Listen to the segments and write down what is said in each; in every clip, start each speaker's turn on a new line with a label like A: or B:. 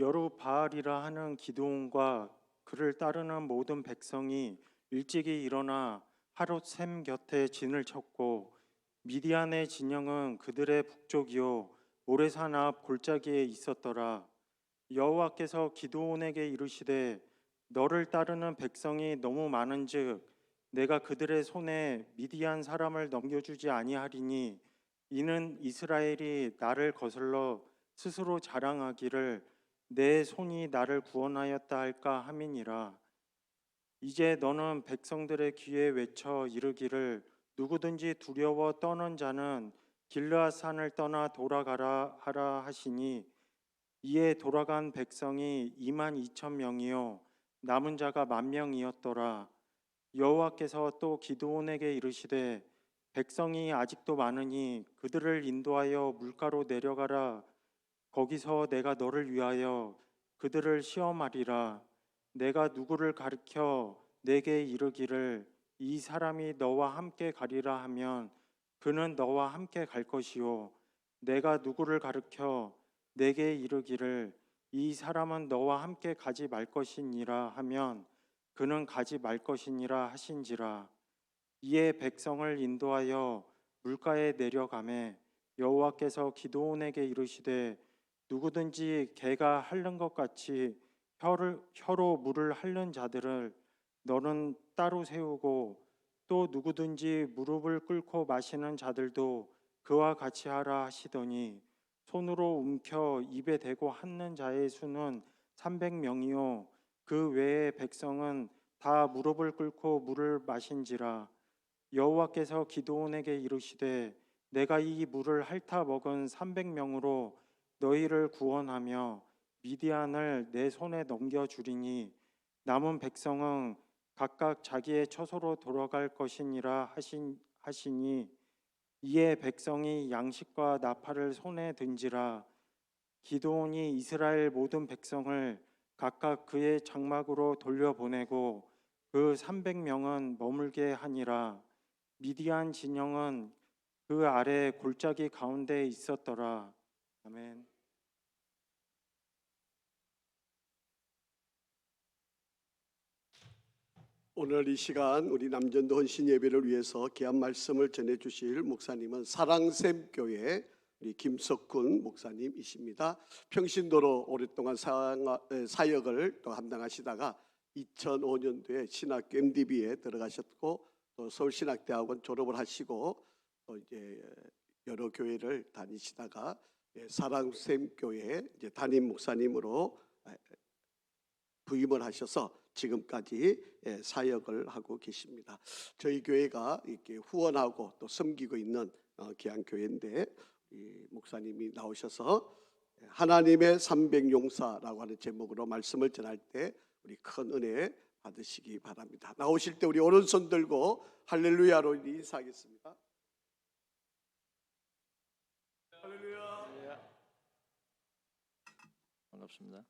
A: 여루바알이라 하는 기드온과 그를 따르는 모든 백성이 일찍이 일어나 하롯셈 곁에 진을 쳤고, 미디안의 진영은 그들의 북쪽이요 모레산 앞 골짜기에 있었더라. 여호와께서 기드온에게 이르시되, 너를 따르는 백성이 너무 많은즉 내가 그들의 손에 미디안 사람을 넘겨주지 아니하리니, 이는 이스라엘이 나를 거슬러 스스로 자랑하기를 내 손이 나를 구원하였다 할까 함이니라. 이제 너는 백성들의 귀에 외쳐 이르기를, 누구든지 두려워 떠는 자는 길르앗 산을 떠나 돌아가라 하라 하시니, 이에 돌아간 백성이 2만 2천 명이요 남은 자가 1만 명이었더라. 여호와께서 또 기드온에게 이르시되, 백성이 아직도 많으니 그들을 인도하여 물가로 내려가라. 거기서 내가 너를 위하여 그들을 시험하리라. 내가 누구를 가르켜 내게 이르기를, 이 사람이 너와 함께 가리라 하면 그는 너와 함께 갈 것이요, 내가 누구를 가르쳐 내게 이르기를, 이 사람은 너와 함께 가지 말 것이니라 하면 그는 가지 말 것이니라 하신지라. 이에 백성을 인도하여 물가에 내려가매 여호와께서 기드온에게 이르시되, 누구든지 개가 핥는 것 같이 혀로 물을 핥는 자들을 너는 따로 세우고, 또 누구든지 무릎을 꿇고 마시는 자들도 그와 같이 하라 하시더니, 손으로 움켜 입에 대고 핥는 자의 수는 300명이요 그 외의 백성은 다 무릎을 꿇고 물을 마신지라. 여호와께서 기드온에게 이르시되, 내가 이 물을 핥아 먹은 300명으로 너희를 구원하며 미디안을 내 손에 넘겨주리니, 남은 백성은 각각 자기의 처소로 돌아갈 것이니라 하시니, 이에 백성이 양식과 나팔을 손에 든지라. 기드온이 이스라엘 모든 백성을 각각 그의 장막으로 돌려보내고 그 300명은 머물게 하니라. 미디안 진영은 그 아래 골짜기 가운데 있었더라. 아멘.
B: 오늘 이 시간 우리 남전도 헌신 예배를 위해서 귀한 말씀을 전해주실 목사님은 사랑샘 교회 우리 김석훈 목사님이십니다. 평신도로 오랫동안 사역을 또 감당하시다가 2005년도에 신학교 MDB에 들어가셨고, 또 서울신학대학원 졸업을 하시고, 또 이제 여러 교회를 다니시다가 사랑샘 교회 이제 담임 목사님으로 부임을 하셔서 지금까지 사역을 하고 계십니다. 저희 교회가 이렇게 후원하고 또 섬기고 있는 귀한 교회인데, 목사님이 나오셔서 하나님의 300용사라고 하는 제목으로 말씀을 전할 때 우리 큰 은혜 받으시기 바랍니다. 나오실 때 우리 오른손 들고 할렐루야로 인사하겠습니다. 할렐루야.
C: 반갑습니다.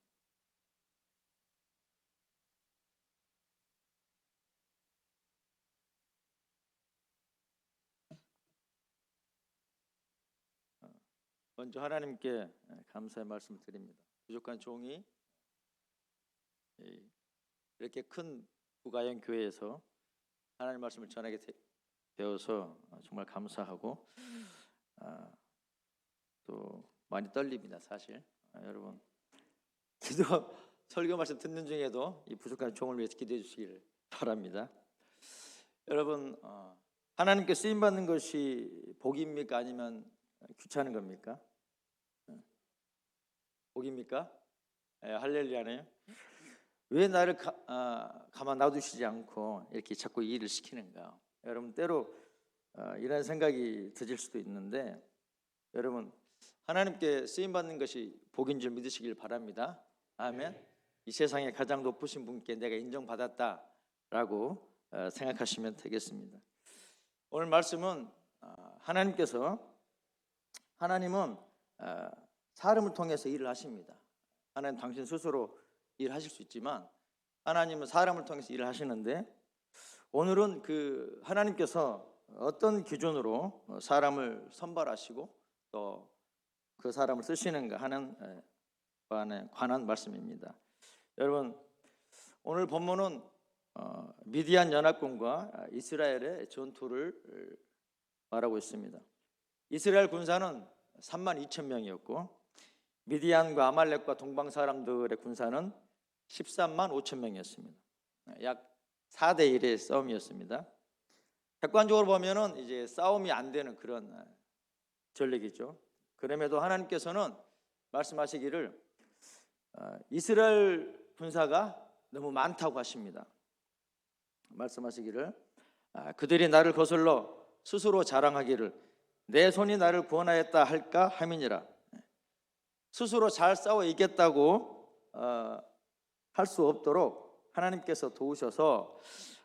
C: 먼저 하나님께 감사의 말씀을 드립니다. 부족한 종이 이렇게 큰 부가형 교회에서 하나님 말씀을 전하게 되어서 정말 감사하고, 또 많이 떨립니다. 사실 여러분 기도 설교 말씀 듣는 중에도 이 부족한 종을 위해서 기도해 주시기를 바랍니다. 여러분, 하나님께 쓰임 받는 것이 복입니까? 아니면 귀찮은 겁니까? 복입니까? 할렐루야네요. 왜 나를 가만 놔두시지 않고 이렇게 자꾸 일을 시키는가? 여러분, 때로 이런 생각이 드실 수도 있는데, 여러분, 하나님께 쓰임 받는 것이 복인 줄 믿으시길 바랍니다. 아멘. 이 세상에 가장 높으신 분께 내가 인정받았다라고 생각하시면 되겠습니다. 오늘 말씀은 하나님은 사람을 통해서 일을 하십니다. 하나님 당신 스스로 일하실 수 있지만 하나님은 사람을 통해서 일을 하시는데, 오늘은 그 하나님께서 어떤 기준으로 사람을 선발하시고 또 그 사람을 쓰시는가 하는 관한 말씀입니다. 여러분, 오늘 본문은 미디안 연합군과 이스라엘의 전투를 말하고 있습니다. 이스라엘 군사는 32,000명이었고 미디안과 아말렉과 동방 사람들의 군사는 135,000명이었습니다. 약 4대 1의 싸움이었습니다. 객관적으로 보면은 이제 싸움이 안 되는 그런 전력이죠. 그럼에도 하나님께서는 말씀하시기를 이스라엘 군사가 너무 많다고 하십니다. 말씀하시기를 그들이 나를 거슬러 스스로 자랑하기를 내 손이 나를 구원하였다 할까 함이니라. 스스로 잘 싸워 이겼다고 할 수 없도록 하나님께서 도우셔서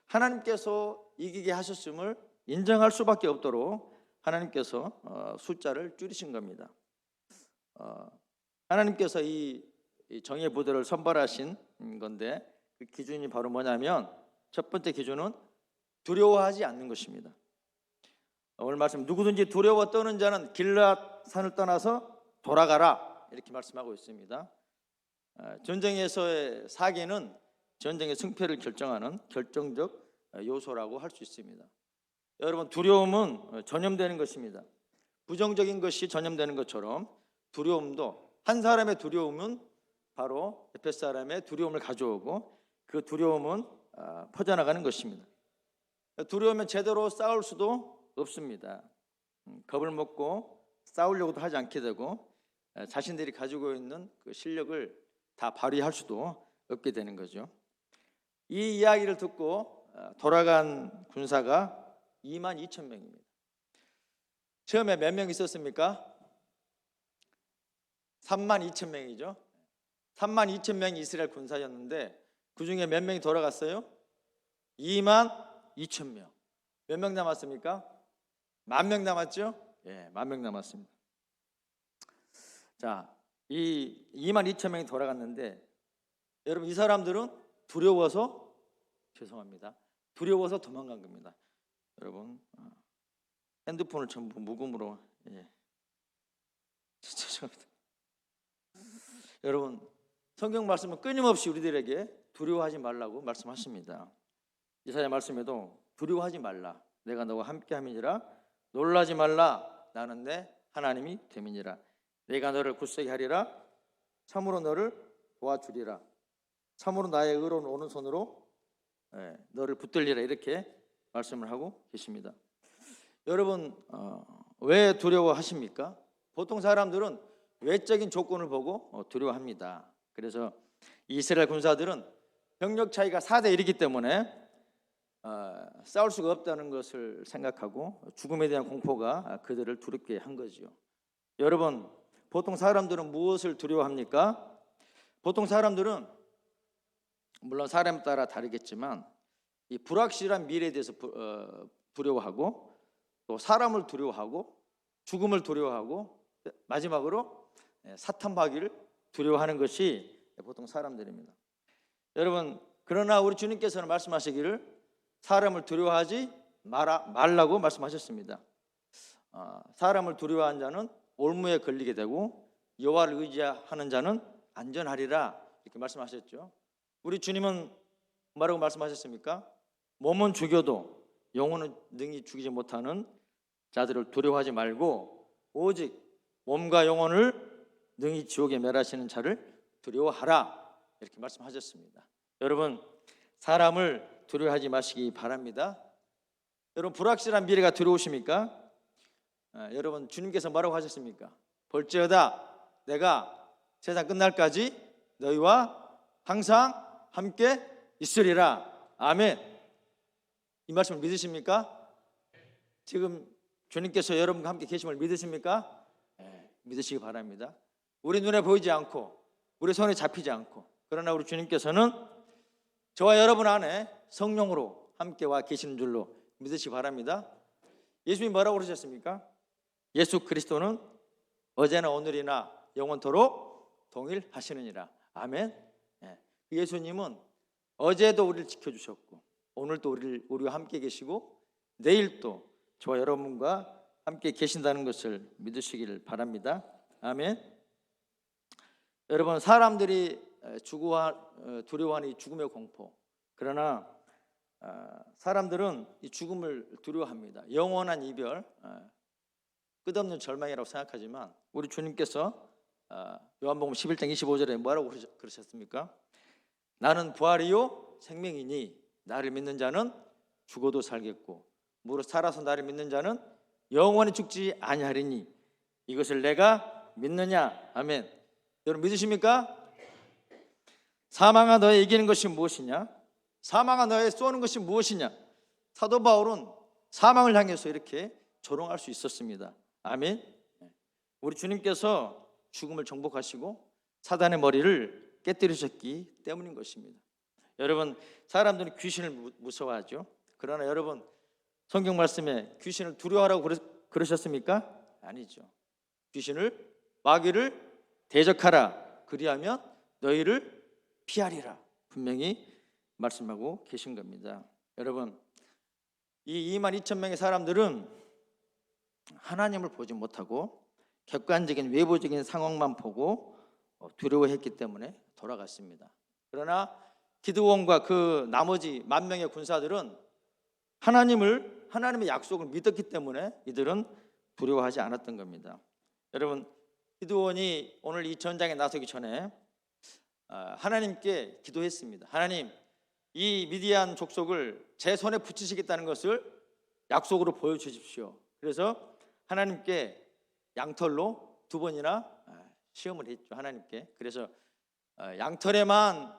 C: 하나님께서 이기게 하셨음을 인정할 수밖에 없도록 하나님께서 숫자를 줄이신 겁니다. 하나님께서 이 정예 부대를 선발하신 건데 그 기준이 바로 뭐냐면 첫 번째 기준은 두려워하지 않는 것입니다. 오늘 말씀 누구든지 두려워 떠는 자는 길앗 산을 떠나서 돌아가라 이렇게 말씀하고 있습니다. 전쟁에서의 사기는 전쟁의 승패를 결정하는 결정적 요소라고 할 수 있습니다. 여러분, 두려움은 전염되는 것입니다. 부정적인 것이 전염되는 것처럼 두려움도, 한 사람의 두려움은 바로 옆에 사람의 두려움을 가져오고 그 두려움은 퍼져나가는 것입니다. 두려우면 제대로 싸울 수도 없습니다. 겁을 먹고 싸우려고도 하지 않게 되고 자신들이 가지고 있는 그 실력을 다 발휘할 수도 없게 되는 거죠. 이 이야기를 듣고 돌아간 군사가 22,000명입니다. 처음에 몇 명 있었습니까? 32,000명이죠. 32,000명이 이스라엘 군사였는데 그 중에 몇 명이 돌아갔어요? 22,000명. 몇 명 남았습니까? 10,000명 남았죠? 예, 10,000명 남았습니다. 자, 이 22,000명이 돌아갔는데 여러분, 이 사람들은 두려워서 두려워서 도망간 겁니다. 여러분, 핸드폰을 전부 무음으로 죄송합니다. 여러분, 성경 말씀은 끊임없이 우리들에게 두려워하지 말라고 말씀하십니다. 이사야 말씀에도 두려워하지 말라, 내가 너와 함께함이니라. 놀라지 말라, 나는 내 하나님이 됨이니라. 내가 너를 굳세게 하리라. 참으로 너를 도와주리라. 참으로 나의 의로운 오른손으로 너를 붙들리라. 이렇게 말씀을 하고 계십니다. 여러분, 왜 두려워하십니까? 보통 사람들은 외적인 조건을 보고 두려워합니다. 그래서 이스라엘 군사들은 병력 차이가 4대 1이기 때문에 싸울 수가 없다는 것을 생각하고 죽음에 대한 공포가 그들을 두렵게 한 거죠. 여러분, 보통 사람들은 무엇을 두려워합니까? 보통 사람들은 물론 사람에 따라 다르겠지만 이 불확실한 미래에 대해서 두려워하고 또 사람을 두려워하고 죽음을 두려워하고 마지막으로 사탄 마귀를 두려워하는 것이 보통 사람들입니다. 여러분, 그러나 우리 주님께서는 말씀하시기를 사람을 두려워하지 말라고 말씀하셨습니다. 사람을 두려워하는 자는 올무에 걸리게 되고 여호와를 의지하는 자는 안전하리라 이렇게 말씀하셨죠. 우리 주님은 뭐라고 말씀하셨습니까? 몸은 죽여도 영혼은 능히 죽이지 못하는 자들을 두려워하지 말고 오직 몸과 영혼을 능히 지옥에 멸하시는 자를 두려워하라 이렇게 말씀하셨습니다. 여러분, 사람을 두려워하지 마시기 바랍니다. 여러분, 불확실한 미래가 두려우십니까? 여러분, 주님께서 뭐라고 하셨습니까? 볼지어다 내가 세상 끝날까지 너희와 항상 함께 있으리라. 아멘. 이 말씀을 믿으십니까? 지금 주님께서 여러분과 함께 계심을 믿으십니까? 믿으시기 바랍니다. 우리 눈에 보이지 않고 우리 손에 잡히지 않고 그러나 우리 주님께서는 저와 여러분 안에 성령으로 함께 와 계시는 줄로 믿으시기 바랍니다. 예수님이 뭐라고 그러셨습니까? 예수 그리스도는 어제나 오늘이나 영원토록 동일하시느니라. 아멘. 예수님은 어제도 우리를 지켜주셨고 오늘도 우리와 함께 계시고 내일도 저와 여러분과 함께 계신다는 것을 믿으시기를 바랍니다. 아멘. 여러분, 사람들이 두려워하는 이 죽음의 공포. 그러나 사람들은 이 죽음을 두려워합니다. 영원한 이별, 끝없는 절망이라고 생각하지만 우리 주님께서 요한복음 11장 25절에 뭐라고 그러셨습니까? 나는 부활이요 생명이니 나를 믿는 자는 죽어도 살겠고 무릇 살아서 나를 믿는 자는 영원히 죽지 아니하리니 이것을 내가 믿느냐? 아멘. 여러분 믿으십니까? 사망아 너의 이기는 것이 무엇이냐? 사망아 너의 쏘는 것이 무엇이냐? 사도 바울은 사망을 향해서 이렇게 조롱할 수 있었습니다. 아멘. 우리 주님께서 죽음을 정복하시고 사단의 머리를 깨뜨리셨기 때문인 것입니다. 여러분, 사람들은 귀신을 무서워하죠. 그러나 여러분, 성경 말씀에 귀신을 두려워하라고 그러셨습니까? 아니죠. 귀신을 마귀를 대적하라. 그리하면 너희를 피하리라. 분명히 말씀하고 계신 겁니다. 여러분, 이 22,000명의 사람들은 하나님을 보지 못하고 객관적인 외부적인 상황만 보고 두려워했기 때문에 돌아갔습니다. 그러나 기드온과 그 나머지 10,000명의 군사들은 하나님의 약속을 믿었기 때문에 이들은 두려워하지 않았던 겁니다. 여러분, 기드온이 오늘 이 전장에 나서기 전에 하나님께 기도했습니다. 하나님, 이 미디안 족속을 제 손에 붙이시겠다는 것을 약속으로 보여주십시오. 그래서 하나님께 양털로 2번이나 시험을 했죠. 하나님께. 그래서 양털에만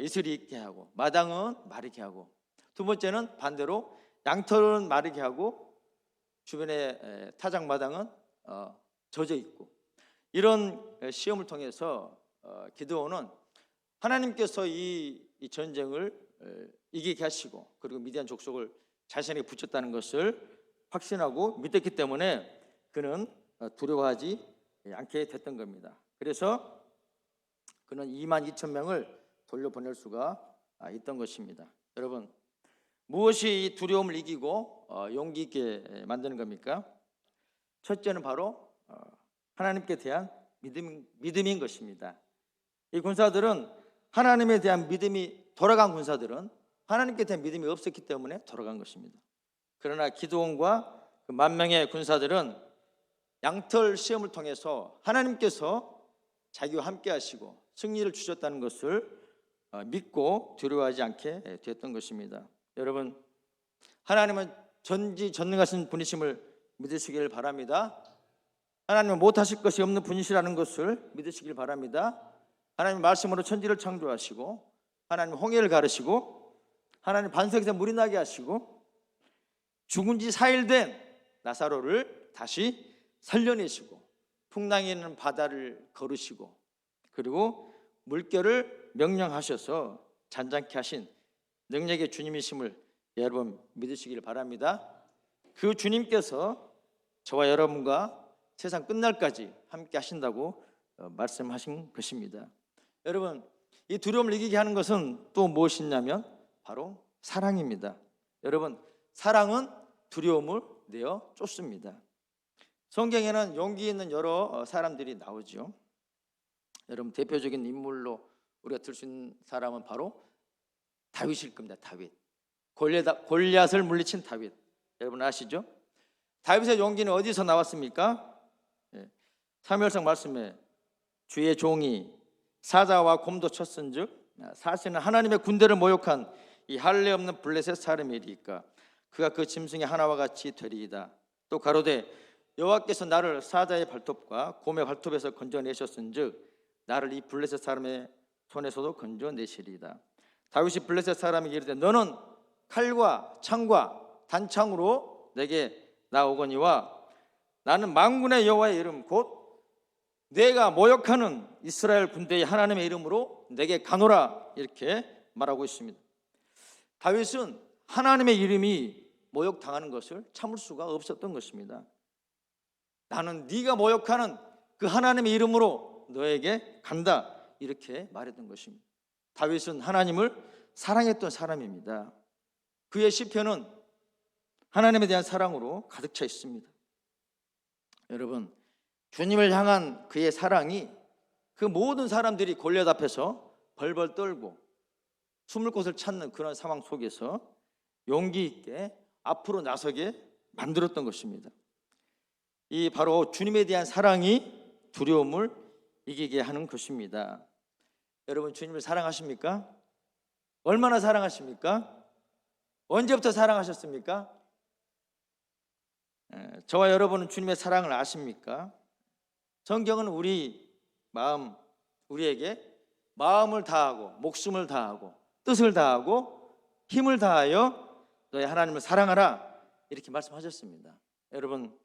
C: 이슬이 있게 하고 마당은 마르게 하고, 두 번째는 반대로 양털은 마르게 하고 주변의 타작 마당은 젖어 있고, 이런 시험을 통해서 기드온은 하나님께서 이 전쟁을 이기게 하시고 그리고 미디안 족속을 자신에게 붙였다는 것을 확신하고 믿었기 때문에 그는 두려워하지 않게 됐던 겁니다. 그래서 그는 22,000명을 돌려보낼 수가 있던 것입니다. 여러분, 무엇이 이 두려움을 이기고 용기 있게 만드는 겁니까? 첫째는 바로 하나님께 대한 믿음인 것입니다. 이 군사들은 하나님에 대한 믿음이 돌아간 군사들은 하나님께 대한 믿음이 없었기 때문에 돌아간 것입니다. 그러나 기드온과 그 10,000명의 군사들은 양털 시험을 통해서 하나님께서 자기와 함께 하시고 승리를 주셨다는 것을 믿고 두려워하지 않게 되었던 것입니다. 여러분, 하나님은 전지전능하신 분이심을 믿으시길 바랍니다. 하나님은 못하실 것이 없는 분이시라는 것을 믿으시길 바랍니다. 하나님 말씀으로 천지를 창조하시고 하나님 홍해를 가르시고 하나님 반석에서 물이 나게 하시고 죽은 지 4일 된 나사로를 다시 살려내시고 풍랑이 있는 바다를 걸으시고 그리고 물결을 명령하셔서 잔잔케 하신 능력의 주님이심을 여러분 믿으시길 바랍니다. 그 주님께서 저와 여러분과 세상 끝날까지 함께 하신다고 말씀하신 것입니다. 여러분, 이 두려움을 이기게 하는 것은 또 무엇이냐면 바로 사랑입니다. 여러분, 사랑은 두려움을 내어 쫓습니다. 성경에는 용기 있는 여러 사람들이 나오죠. 여러분, 대표적인 인물로 우리가 들 수 있는 사람은 바로 다윗일 겁니다. 다윗. 골리앗을 물리친 다윗. 여러분 아시죠? 다윗의 용기는 어디서 나왔습니까? 사무엘상 말씀에 주의 종이 사자와 곰도 쳤은즉 사실은 하나님의 군대를 모욕한 이 할례 없는 블레셋 사람이리까 그가 그 짐승의 하나와 같이 되리이다. 또 가로되 여호와께서 나를 사자의 발톱과 곰의 발톱에서 건져내셨은즉 나를 이 블레셋 사람의 손에서도 건져내시리이다. 다윗이 블레셋 사람에게 이르되 너는 칼과 창과 단창으로 내게 나오거니와 나는 만군의 여호와의 이름 곧 내가 모욕하는 이스라엘 군대의 하나님의 이름으로 내게 가노라, 이렇게 말하고 있습니다. 다윗은 하나님의 이름이 모욕당하는 것을 참을 수가 없었던 것입니다. 나는 네가 모욕하는 그 하나님의 이름으로 너에게 간다, 이렇게 말했던 것입니다. 다윗은 하나님을 사랑했던 사람입니다. 그의 시편은 하나님에 대한 사랑으로 가득 차 있습니다. 여러분, 주님을 향한 그의 사랑이 그 모든 사람들이 골리앗 앞에서 벌벌 떨고 숨을 곳을 찾는 그런 상황 속에서 용기 있게 앞으로 나서게 만들었던 것입니다. 이 바로 주님에 대한 사랑이 두려움을 이기게 하는 것입니다. 여러분, 주님을 사랑하십니까? 얼마나 사랑하십니까? 언제부터 사랑하셨습니까? 저와 여러분은 주님의 사랑을 아십니까? 성경은 우리에게 마음을 다하고 목숨을 다하고 뜻을 다하고 힘을 다하여 너희 하나님을 사랑하라 이렇게 말씀하셨습니다. 여러분,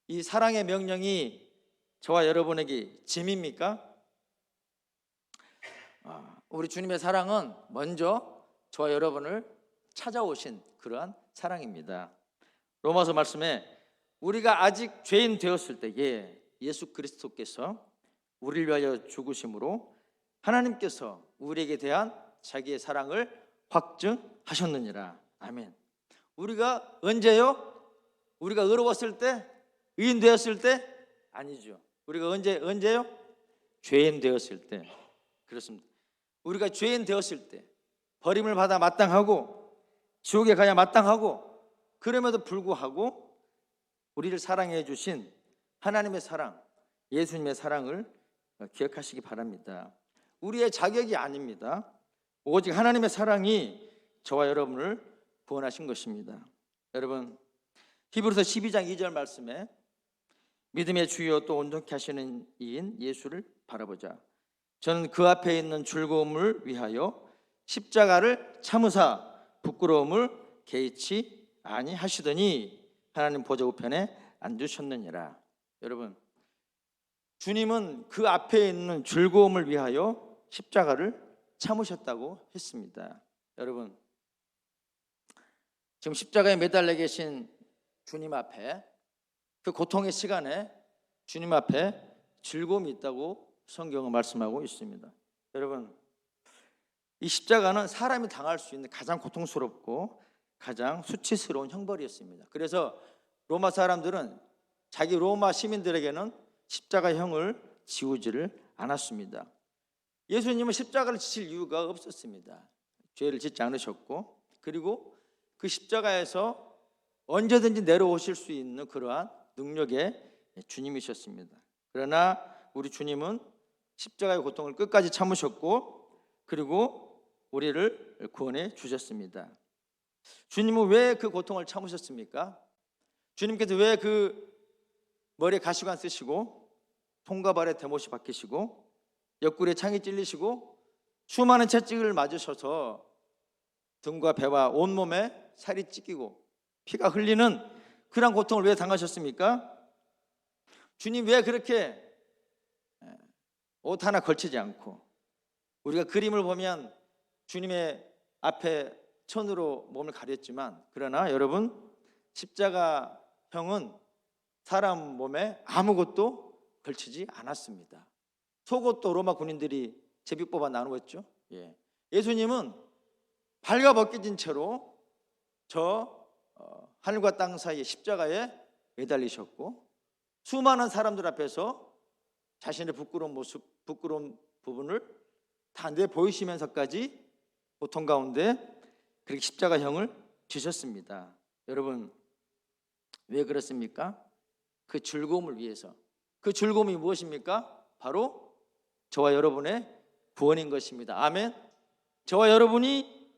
C: 이 사랑의 명령이 저와 여러분에게 짐입니까? 우리 주님의 사랑은 먼저 저와 여러분을 찾아오신 그러한 사랑입니다. 로마서 말씀에 우리가 아직 죄인 되었을 때에 예수 그리스도께서 우리를 위하여 죽으심으로 하나님께서 우리에게 대한 자기의 사랑을 확증하셨느니라. 아멘. 우리가 언제요? 우리가 의로웠을 때? 의인 되었을 때? 아니죠. 우리가 언제요? 죄인 되었을 때. 그렇습니다. 우리가 죄인 되었을 때, 버림을 받아 마땅하고 지옥에 가야 마땅하고, 그럼에도 불구하고 우리를 사랑해 주신 하나님의 사랑, 예수님의 사랑을 기억하시기 바랍니다. 우리의 자격이 아닙니다. 오직 하나님의 사랑이 저와 여러분을 구원하신 것입니다. 여러분, 히브리서 12장 2절 말씀에 믿음의 주요 또 온전케 하시는 이인 예수를 바라보자. 저는 그 앞에 있는 즐거움을 위하여 십자가를 참으사 부끄러움을 개의치 아니하시더니 하나님 보좌 우편에 앉으셨느니라. 여러분, 주님은 그 앞에 있는 즐거움을 위하여 십자가를 참으셨다고 했습니다. 여러분, 지금 십자가에 매달려 계신 주님 앞에, 그 고통의 시간에 주님 앞에 즐거움이 있다고 성경은 말씀하고 있습니다. 여러분, 이 십자가는 사람이 당할 수 있는 가장 고통스럽고 가장 수치스러운 형벌이었습니다. 그래서 로마 사람들은 자기 로마 시민들에게는 십자가형을 지우지를 않았습니다. 예수님은 십자가를 지실 이유가 없었습니다. 죄를 짓지 않으셨고, 그리고 그 십자가에서 언제든지 내려오실 수 있는 그러한 능력의 주님이셨습니다. 그러나 우리 주님은 십자가의 고통을 끝까지 참으셨고, 그리고 우리를 구원해 주셨습니다. 주님은 왜 그 고통을 참으셨습니까? 주님께서 왜 그 머리에 가시관 쓰시고 손과 발에 대못이 박히시고 옆구리에 창이 찔리시고 수많은 채찍을 맞으셔서 등과 배와 온몸에 살이 찢기고 피가 흘리는 그런 고통을 왜 당하셨습니까? 주님 왜 그렇게 옷 하나 걸치지 않고, 우리가 그림을 보면 주님의 앞에 천으로 몸을 가렸지만, 그러나 여러분, 십자가형은 사람 몸에 아무것도 걸치지 않았습니다. 속옷도 로마 군인들이 제비 뽑아 나누었죠. 예수님은 발가벗겨진 채로 하늘과 땅 사이의 십자가에 매달리셨고, 수많은 사람들 앞에서 자신의 부끄러운 모습, 부끄러운 부분을 다 내보이시면서까지 고통 가운데 그렇게 십자가형을 지셨습니다. 여러분, 왜 그렇습니까? 그 즐거움을 위해서. 그 즐거움이 무엇입니까? 바로 저와 여러분의 구원인 것입니다. 아멘. 저와 여러분이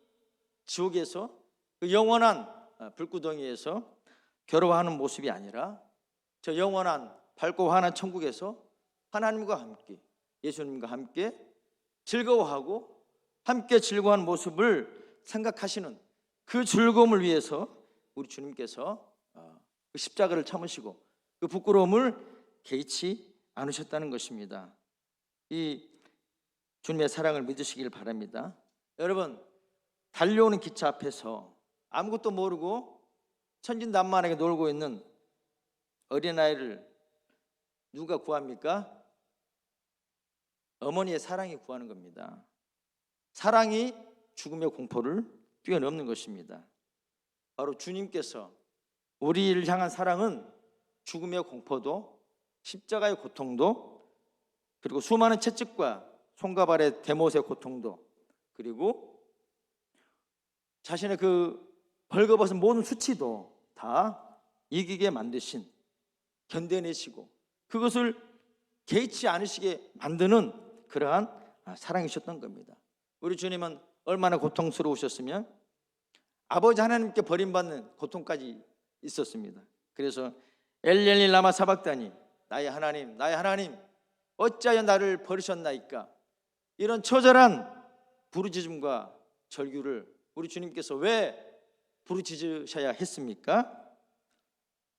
C: 지옥에서, 그 영원한 불구덩이에서 괴로워하는 모습이 아니라 저 영원한 밝고 환한 천국에서 하나님과 함께, 예수님과 함께 즐거워하고 함께 즐거워하는 모습을 생각하시는 그 즐거움을 위해서 우리 주님께서 그 십자가를 참으시고 그 부끄러움을 개의치 않으셨다는 것입니다. 이 주님의 사랑을 믿으시길 바랍니다. 여러분, 달려오는 기차 앞에서 아무것도 모르고 천진난만하게 놀고 있는 어린아이를 누가 구합니까? 어머니의 사랑이 구하는 겁니다. 사랑이 죽음의 공포를 뛰어넘는 것입니다. 바로 주님께서 우리를 향한 사랑은 죽음의 공포도 십자가의 고통도 그리고 수많은 채찍과 손과 발의 대못의 고통도, 그리고 자신의 그 벌거벗은 모든 수치도 다 이기게 만드신, 견뎌내시고 그것을 개의치 않으시게 만드는 그러한 사랑이셨던 겁니다. 우리 주님은 얼마나 고통스러우셨으면 아버지 하나님께 버림받는 고통까지 있었습니다. 그래서 엘리 라마 사박다니, 나의 하나님 나의 하나님 어찌하여 나를 버리셨나이까, 이런 처절한 부르짖음과 절규를 우리 주님께서 왜 부르짖으셔야 했습니까?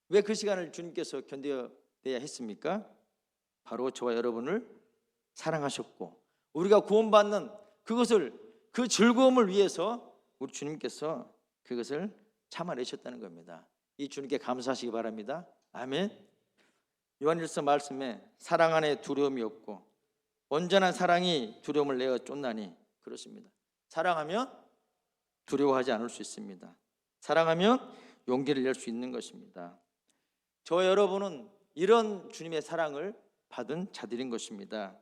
C: 왜 그 시간을 주님께서 견뎌내야 했습니까? 바로 저와 여러분을 사랑하셨고 우리가 구원받는 그것을, 그 즐거움을 위해서 우리 주님께서 그것을 참아내셨다는 겁니다. 이 주님께 감사하시기 바랍니다. 아멘. 요한일서 말씀에 사랑 안에 두려움이 없고 온전한 사랑이 두려움을 내어 쫓나니, 그렇습니다. 사랑하면 두려워하지 않을 수 있습니다. 사랑하면 용기를 낼 수 있는 것입니다. 저와 여러분은 이런 주님의 사랑을 받은 자들인 것입니다.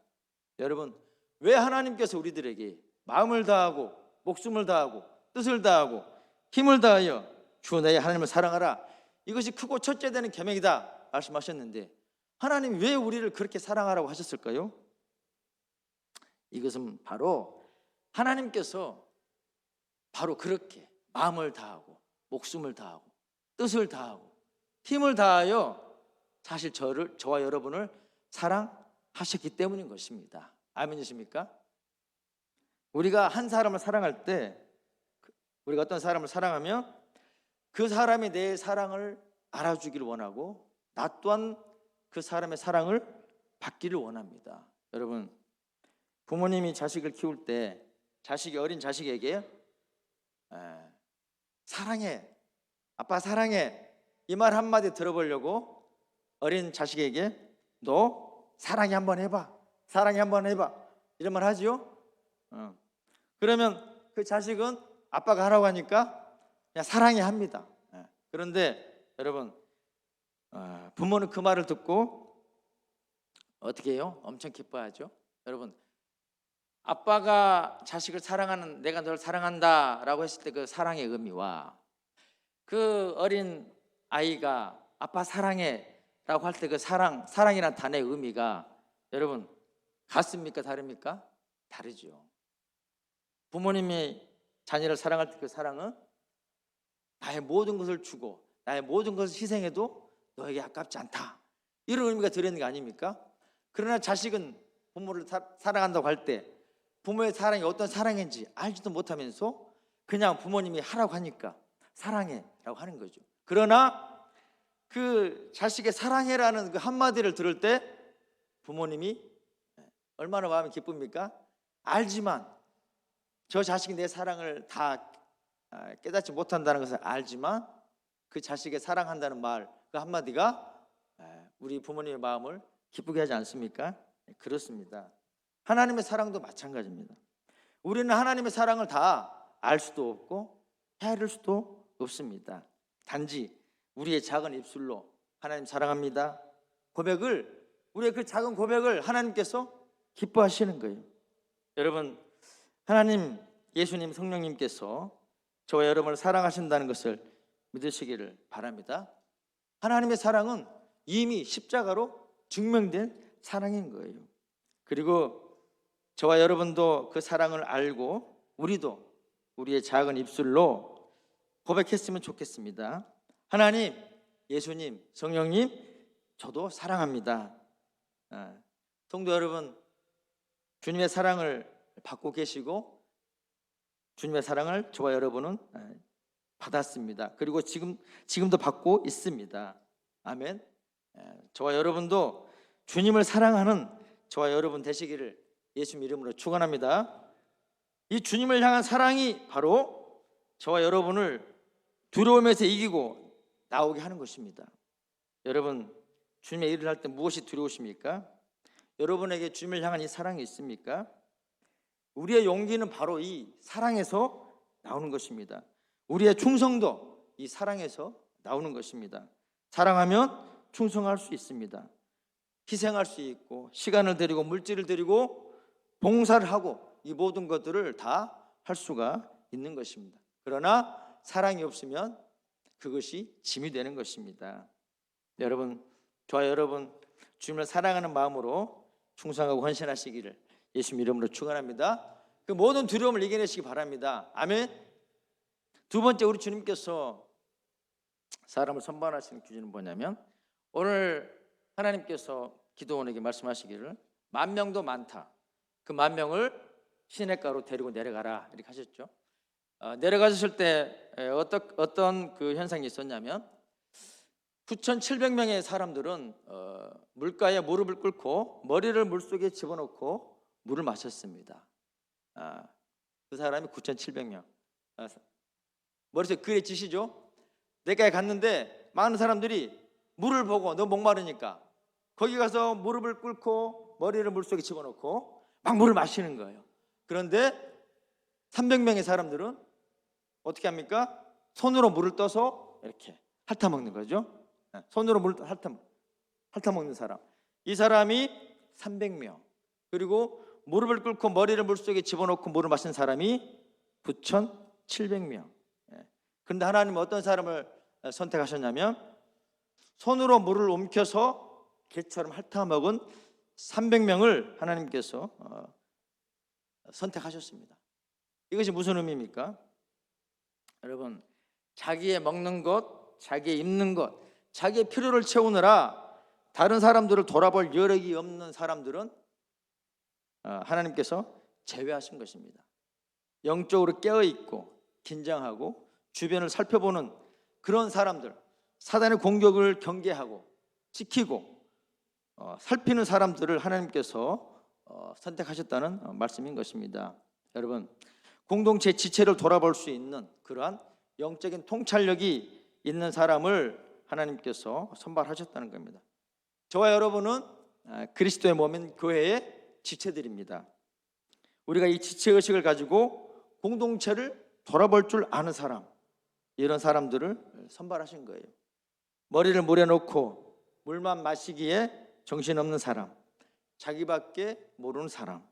C: 여러분, 왜 하나님께서 우리들에게 마음을 다하고 목숨을 다하고 뜻을 다하고 힘을 다하여 주 너의 하나님을 사랑하라, 이것이 크고 첫째 되는 계명이다 말씀하셨는데, 하나님 왜 우리를 그렇게 사랑하라고 하셨을까요? 이것은 바로 하나님께서 바로 그렇게 마음을 다하고 목숨을 다하고 뜻을 다하고 힘을 다하여 사실 저와 여러분을 사랑하셨기 때문인 것입니다. 아멘이십니까? 우리가 한 사람을 사랑할 때, 우리가 어떤 사람을 사랑하면 그 사람이 내 사랑을 알아주기를 원하고 나 또한 그 사람의 사랑을 받기를 원합니다. 여러분, 부모님이 자식을 키울 때 어린 자식에게 사랑해, 아빠 사랑해, 이 말 한마디 들어보려고 어린 자식에게 너 사랑해 한번 해봐, 사랑해 한번 해봐, 이런 말 하지요. 그러면 그 자식은 아빠가 하라고 하니까 그냥 사랑해 합니다. 그런데 여러분, 부모는 그 말을 듣고 어떻게 해요? 엄청 기뻐하죠. 여러분, 아빠가 자식을 사랑하는, 내가 널 사랑한다 라고 했을 때 그 사랑의 의미와 그 어린 아이가 아빠 사랑해 라고 할 때 그 사랑이란 단어의 의미가 여러분 같습니까? 다릅니까? 다르죠. 부모님이 자녀를 사랑할 때 그 사랑은 나의 모든 것을 주고 나의 모든 것을 희생해도 너에게 아깝지 않다, 이런 의미가 들어있는 게 아닙니까? 그러나 자식은 부모를 사랑한다고 할 때 부모의 사랑이 어떤 사랑인지 알지도 못하면서 그냥 부모님이 하라고 하니까 사랑해 라고 하는 거죠. 그러나 그 자식의 사랑해라는 그 한마디를 들을 때 부모님이 얼마나 마음이 기쁩니까? 알지만, 저 자식이 내 사랑을 다 깨닫지 못한다는 것을 알지만 그 자식의 사랑한다는 말, 그 한마디가 우리 부모님의 마음을 기쁘게 하지 않습니까? 그렇습니다. 하나님의 사랑도 마찬가지입니다. 우리는 하나님의 사랑을 다 알 수도 없고 헤아릴 수도 없습니다. 단지 우리의 작은 입술로 하나님 사랑합니다 우리의 그 작은 고백을 하나님께서 기뻐하시는 거예요. 여러분, 하나님, 예수님, 성령님께서 저와 여러분을 사랑하신다는 것을 믿으시기를 바랍니다. 하나님의 사랑은 이미 십자가로 증명된 사랑인 거예요. 그리고 저와 여러분도 그 사랑을 알고 우리도 우리의 작은 입술로 고백했으면 좋겠습니다. 하나님, 예수님, 성령님, 저도 사랑합니다. 성도 여러분, 주님의 사랑을 받고 계시고 주님의 사랑을 저와 여러분은 받았습니다. 그리고 지금도 받고 있습니다. 아멘. 저와 여러분도 주님을 사랑하는 저와 여러분 되시기를 예수님 이름으로 축원합니다. 이 주님을 향한 사랑이 바로 저와 여러분을 두려움에서 이기고 나오게 하는 것입니다. 여러분, 주님의 일을 할 때 무엇이 두려우십니까? 여러분에게 주님을 향한 이 사랑이 있습니까? 우리의 용기는 바로 이 사랑에서 나오는 것입니다. 우리의 충성도 이 사랑에서 나오는 것입니다. 사랑하면 충성할 수 있습니다. 희생할 수 있고 시간을 들이고 물질을 들이고 봉사를 하고 이 모든 것들을 다 할 수가 있는 것입니다. 그러나 사랑이 없으면 그것이 짐이 되는 것입니다. 여러분, 저와 여러분 주님을 사랑하는 마음으로 충성하고 헌신하시기를 예수님 이름으로 축원합니다. 그 모든 두려움을 이겨내시기 바랍니다. 아멘. 두 번째, 우리 주님께서 사람을 선발하시는 기준은 뭐냐면, 오늘 하나님께서 기도원에게 말씀하시기를 10,000명도 많다, 그 10,000명을 시냇가로 데리고 내려가라 이렇게 하셨죠. 내려가셨을 때 어떤 그 현상이 있었냐면 9,700명의 사람들은 물가에 무릎을 꿇고 머리를 물속에 집어넣고 물을 마셨습니다. 그 사람이 9,700명. 머릿속에 그려지시죠? 내가에 갔는데 많은 사람들이 물을 보고 너 목마르니까 거기 가서 무릎을 꿇고 머리를 물속에 집어넣고 막 물을 마시는 거예요. 그런데 300명의 사람들은 어떻게 합니까? 손으로 물을 떠서 이렇게 핥아먹는 거죠. 손으로 물을 핥아먹는 사람, 이 사람이 300명, 그리고 무릎을 꿇고 머리를 물속에 집어넣고 물을 마신 사람이 9,700명. 그런데 하나님은 어떤 사람을 선택하셨냐면 손으로 물을 옮겨서 개처럼 핥아먹은 300명을 하나님께서 선택하셨습니다. 이것이 무슨 의미입니까? 여러분, 자기의 먹는 것, 자기의 입는 것, 자기의 필요를 채우느라 다른 사람들을 돌아볼 여력이 없는 사람들은 하나님께서 제외하신 것입니다. 영적으로 깨어있고 긴장하고 주변을 살펴보는 그런 사람들, 사단의 공격을 경계하고 지키고 살피는 사람들을 하나님께서 선택하셨다는 말씀인 것입니다. 여러분, 공동체 지체를 돌아볼 수 있는 그러한 영적인 통찰력이 있는 사람을 하나님께서 선발하셨다는 겁니다. 저와 여러분은 그리스도의 몸인 교회의 지체들입니다. 우리가 이 지체의식을 가지고 공동체를 돌아볼 줄 아는 사람, 이런 사람들을 선발하신 거예요. 머리를 물에 놓고 물만 마시기에 정신없는 사람, 자기밖에 모르는 사람,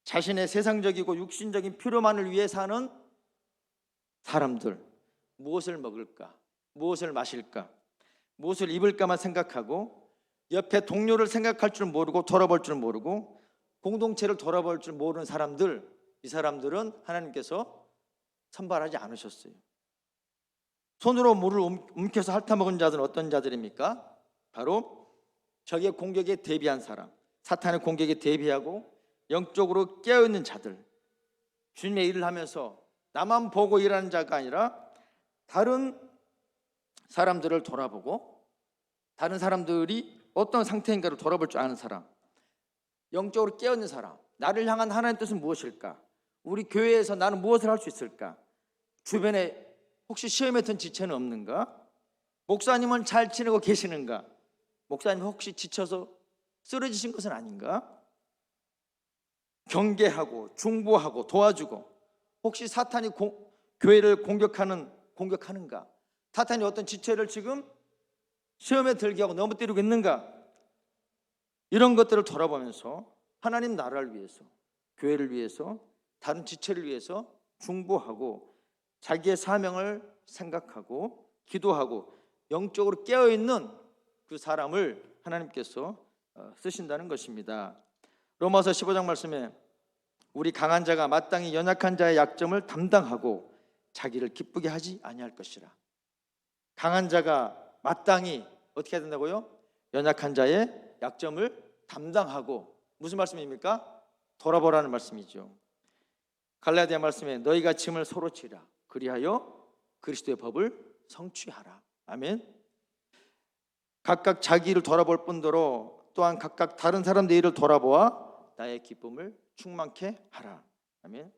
C: 자신의 세상적이고 육신적인 필요만을 위해 사는 사람들, 무엇을 먹을까, 무엇을 마실까, 무엇을 입을까만 생각하고 옆에 동료를 생각할 줄 모르고 돌아볼 줄 모르고 공동체를 돌아볼 줄 모르는 사람들, 이 사람들은 하나님께서 선발하지 않으셨어요. 손으로 물을 움켜서 핥아먹은 자들은 어떤 자들입니까? 바로 적의 공격에 대비한 사람, 사탄의 공격에 대비하고 영적으로 깨어있는 자들, 주님의 일을 하면서 나만 보고 일하는 자가 아니라 다른 사람들을 돌아보고 다른 사람들이 어떤 상태인가를 돌아볼 줄 아는 사람, 영적으로 깨어있는 사람, 나를 향한 하나님의 뜻은 무엇일까? 우리 교회에서 나는 무엇을 할 수 있을까? 주변에 혹시 시험에 든 지체는 없는가? 목사님은 잘 지내고 계시는가? 목사님 혹시 지쳐서 쓰러지신 것은 아닌가? 경계하고 중보하고 도와주고, 혹시 사탄이 교회를 공격하는가? 사탄이 어떤 지체를 지금 시험에 들게 하고 넘어뜨리고 있는가? 이런 것들을 돌아보면서 하나님 나라를 위해서, 교회를 위해서, 다른 지체를 위해서 중보하고 자기의 사명을 생각하고 기도하고 영적으로 깨어있는 그 사람을 하나님께서 쓰신다는 것입니다. 로마서 15장 말씀에 우리 강한 자가 마땅히 연약한 자의 약점을 담당하고 자기를 기쁘게 하지 아니할 것이라. 강한 자가 마땅히 어떻게 해야 된다고요? 연약한 자의 약점을 담당하고, 무슨 말씀입니까? 돌아보라는 말씀이죠. 갈라디아 말씀에 너희가 짐을 서로 지라 그리하여 그리스도의 법을 성취하라. 아멘. 각각 자기 일을 돌아볼 뿐더러 또한 각각 다른 사람들의 일을 돌아보아 나의 기쁨을 충만케 하라. 아멘.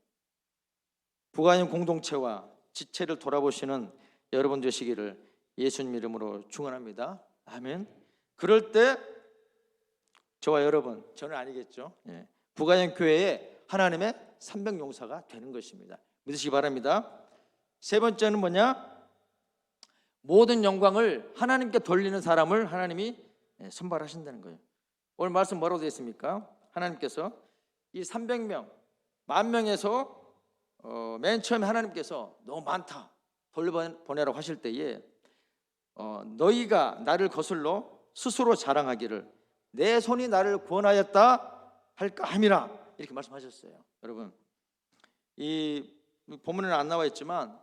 C: 부가인 공동체와 지체를 돌아보시는 여러분 되시기를 예수님 이름으로 축원합니다. 아멘. 그럴 때 저와 여러분, 저는 아니겠죠. 부가인 교회에 하나님의 300용사가 되는 것입니다. 믿으시기 바랍니다. 세 번째는 뭐냐? 모든 영광을 하나님께 돌리는 사람을 하나님이 선발하신다는 거예요. 오늘 말씀 뭐라고 되어 있습니까? 하나님께서 이 300명, 10,000명에서 맨 처음에 하나님께서 너무 많다 돌려보내라고 하실 때에 너희가 나를 거슬러 스스로 자랑하기를 내 손이 나를 구원하였다 할까 함이라 이렇게 말씀하셨어요. 여러분, 이 본문에는 안 나와 있지만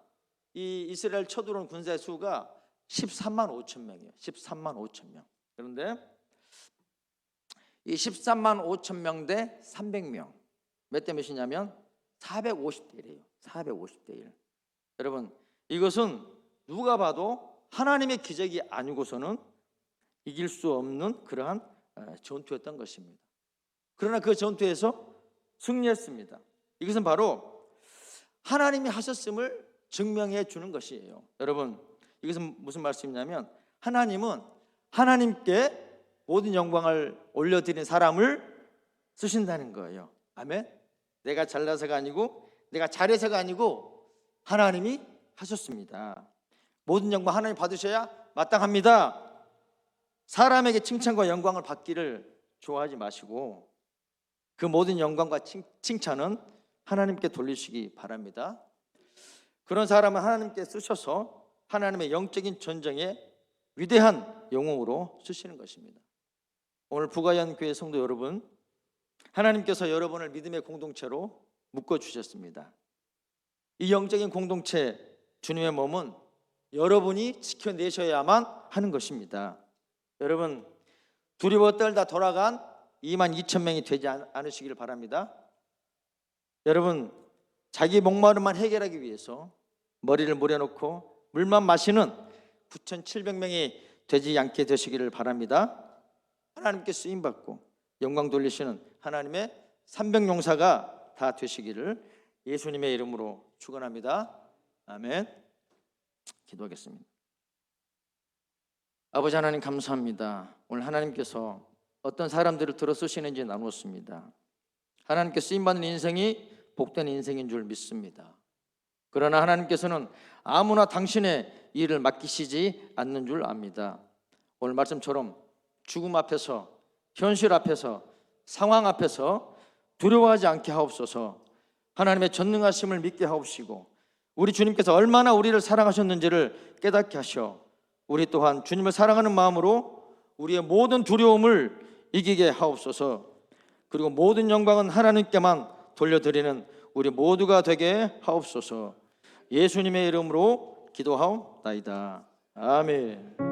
C: 이 이스라엘 쳐들어온 군사의 수가 13만 5천 명이에요. 13만 5천 명. 그런데 이 13만 5천 명 대 300명 몇 대 몇이냐면 450대 1이에요. 450대 1. 여러분, 이것은 누가 봐도 하나님의 기적이 아니고서는 이길 수 없는 그러한 전투였던 것입니다. 그러나 그 전투에서 승리했습니다. 이것은 바로 하나님이 하셨음을 증명해 주는 것이에요. 여러분, 이것은 무슨 말씀이냐면 하나님은 하나님께 모든 영광을 올려드린 사람을 쓰신다는 거예요. 아멘. 내가 잘나서가 아니고 내가 잘해서가 아니고 하나님이 하셨습니다. 모든 영광 하나님 받으셔야 마땅합니다. 사람에게 칭찬과 영광을 받기를 좋아하지 마시고 그 모든 영광과 칭찬은 하나님께 돌리시기 바랍니다. 그런 사람은 하나님께 쓰셔서 하나님의 영적인 전쟁에 위대한 영웅으로 쓰시는 것입니다. 오늘 부가연 교회 성도 여러분, 하나님께서 여러분을 믿음의 공동체로 묶어주셨습니다. 이 영적인 공동체 주님의 몸은 여러분이 지켜내셔야만 하는 것입니다. 여러분, 두려워 떨다 돌아간 22,000명이 되지 않으시길 바랍니다. 여러분, 자기 목마름만 해결하기 위해서 머리를 물어놓고 물만 마시는 9,700명이 되지 않게 되시기를 바랍니다. 하나님께 쓰임받고 영광 돌리시는 하나님의 300용사가 다 되시기를 예수님의 이름으로 축원합니다. 아멘. 기도하겠습니다. 아버지 하나님 감사합니다. 오늘 하나님께서 어떤 사람들을 들어 쓰시는지 나누었습니다. 하나님께 쓰임받는 인생이 복된 인생인 줄 믿습니다. 그러나 하나님께서는 아무나 당신의 일을 맡기시지 않는 줄 압니다. 오늘 말씀처럼 죽음 앞에서, 현실 앞에서, 상황 앞에서 두려워하지 않게 하옵소서. 하나님의 전능하심을 믿게 하옵시고 우리 주님께서 얼마나 우리를 사랑하셨는지를 깨닫게 하셔 우리 또한 주님을 사랑하는 마음으로 우리의 모든 두려움을 이기게 하옵소서. 그리고 모든 영광은 하나님께만 돌려드리는 우리 모두가 되게 하옵소서. 예수님의 이름으로 기도하옵나이다. 아멘.